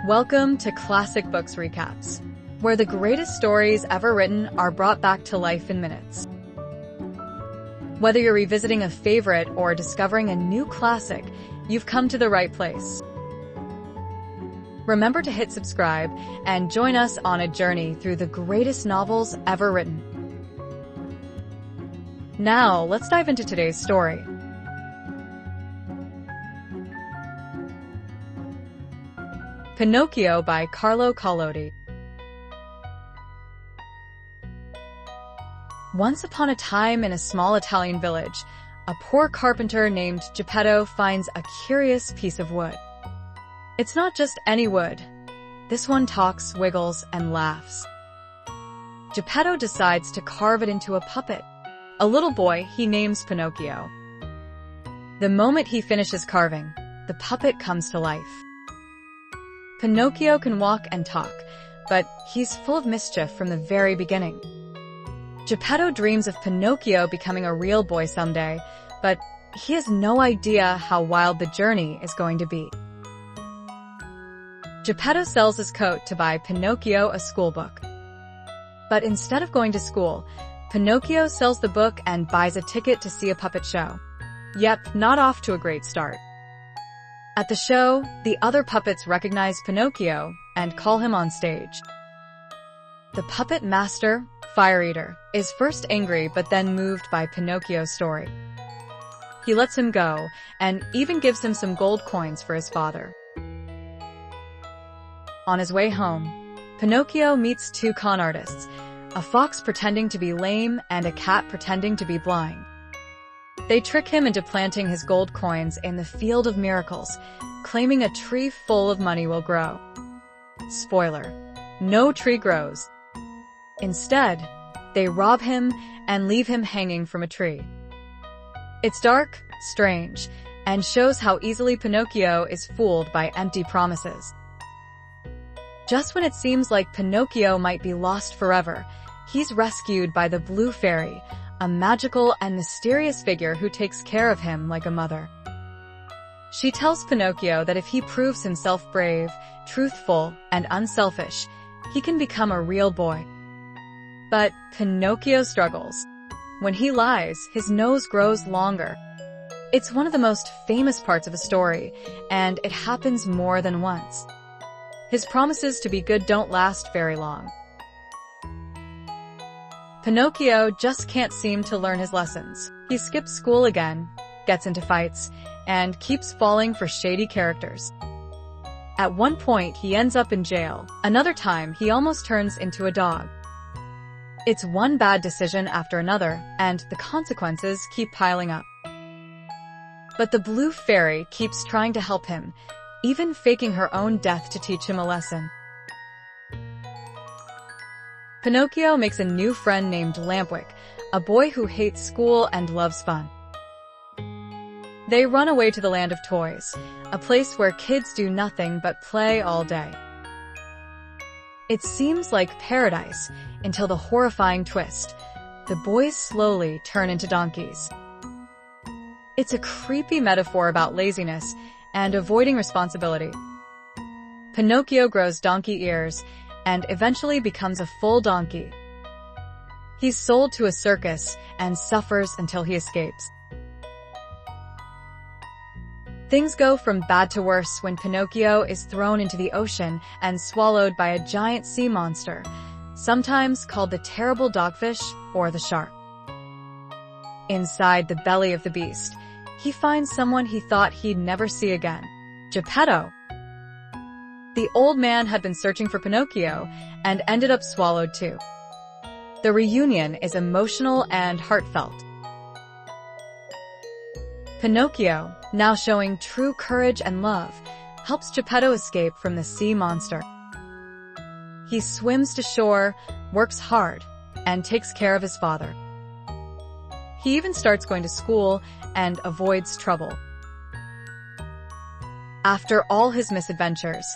Welcome to Classic Books Recaps, where the greatest stories ever written are brought back to life in minutes. Whether you're revisiting a favorite or discovering a new classic, you've come to the right place. Remember to hit subscribe and join us on a journey through the greatest novels ever written. Now, let's dive into today's story. Pinocchio by Carlo Collodi. Once upon a time in a small Italian village, a poor carpenter named Geppetto finds a curious piece of wood. It's not just any wood. This one talks, wiggles, and laughs. Geppetto decides to carve it into a puppet, a little boy he names Pinocchio. The moment he finishes carving, the puppet comes to life. Pinocchio can walk and talk, but he's full of mischief from the very beginning. Geppetto dreams of Pinocchio becoming a real boy someday, but he has no idea how wild the journey is going to be. Geppetto sells his coat to buy Pinocchio a school book. But instead of going to school, Pinocchio sells the book and buys a ticket to see a puppet show. Yep, not off to a great start. At the show, the other puppets recognize Pinocchio and call him on stage. The puppet master, Fire Eater, is first angry but then moved by Pinocchio's story. He lets him go and even gives him some gold coins for his father. On his way home, Pinocchio meets two con artists, a fox pretending to be lame and a cat pretending to be blind. They trick him into planting his gold coins in the field of miracles, claiming a tree full of money will grow. Spoiler: no tree grows. Instead, they rob him and leave him hanging from a tree. It's dark, strange, and shows how easily Pinocchio is fooled by empty promises. Just when it seems like Pinocchio might be lost forever, he's rescued by the Blue Fairy, a magical and mysterious figure who takes care of him like a mother. She tells Pinocchio that if he proves himself brave, truthful, and unselfish, he can become a real boy. But Pinocchio struggles. When he lies, his nose grows longer. It's one of the most famous parts of the story, and it happens more than once. His promises to be good don't last very long. Pinocchio just can't seem to learn his lessons. He skips school again, gets into fights, and keeps falling for shady characters. At one point, he ends up in jail. Another time, he almost turns into a dog. It's one bad decision after another, and the consequences keep piling up. But the Blue Fairy keeps trying to help him, even faking her own death to teach him a lesson. Pinocchio makes a new friend named Lampwick, a boy who hates school and loves fun. They run away to the land of toys, a place where kids do nothing but play all day. It seems like paradise until the horrifying twist: the boys slowly turn into donkeys. It's a creepy metaphor about laziness and avoiding responsibility. Pinocchio grows donkey ears and eventually becomes a full donkey. He's sold to a circus and suffers until he escapes. Things go from bad to worse when Pinocchio is thrown into the ocean and swallowed by a giant sea monster, sometimes called the terrible dogfish or the shark. Inside the belly of the beast, he finds someone he thought he'd never see again: Geppetto. The old man had been searching for Pinocchio and ended up swallowed too. The reunion is emotional and heartfelt. Pinocchio, now showing true courage and love, helps Geppetto escape from the sea monster. He swims to shore, works hard, and takes care of his father. He even starts going to school and avoids trouble. After all his misadventures,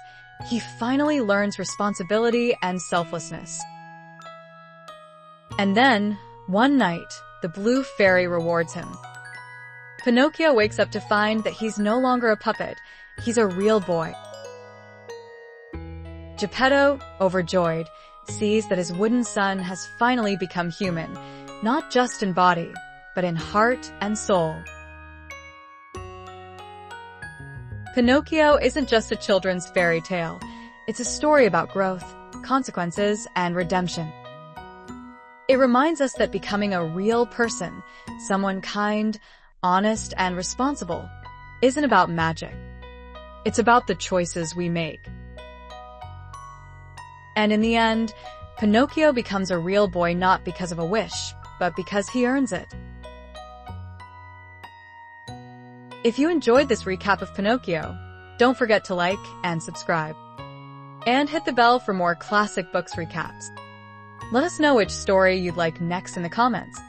he finally learns responsibility and selflessness. And then, one night, the Blue Fairy rewards him. Pinocchio wakes up to find that he's no longer a puppet, he's a real boy. Geppetto, overjoyed, sees that his wooden son has finally become human, not just in body, but in heart and soul. Pinocchio isn't just a children's fairy tale. It's a story about growth, consequences, and redemption. It reminds us that becoming a real person, someone kind, honest, and responsible, isn't about magic. It's about the choices we make. And in the end, Pinocchio becomes a real boy not because of a wish, but because he earns it. If you enjoyed this recap of Pinocchio, don't forget to like and subscribe. And hit the bell for more classic books recaps. Let us know which story you'd like next in the comments.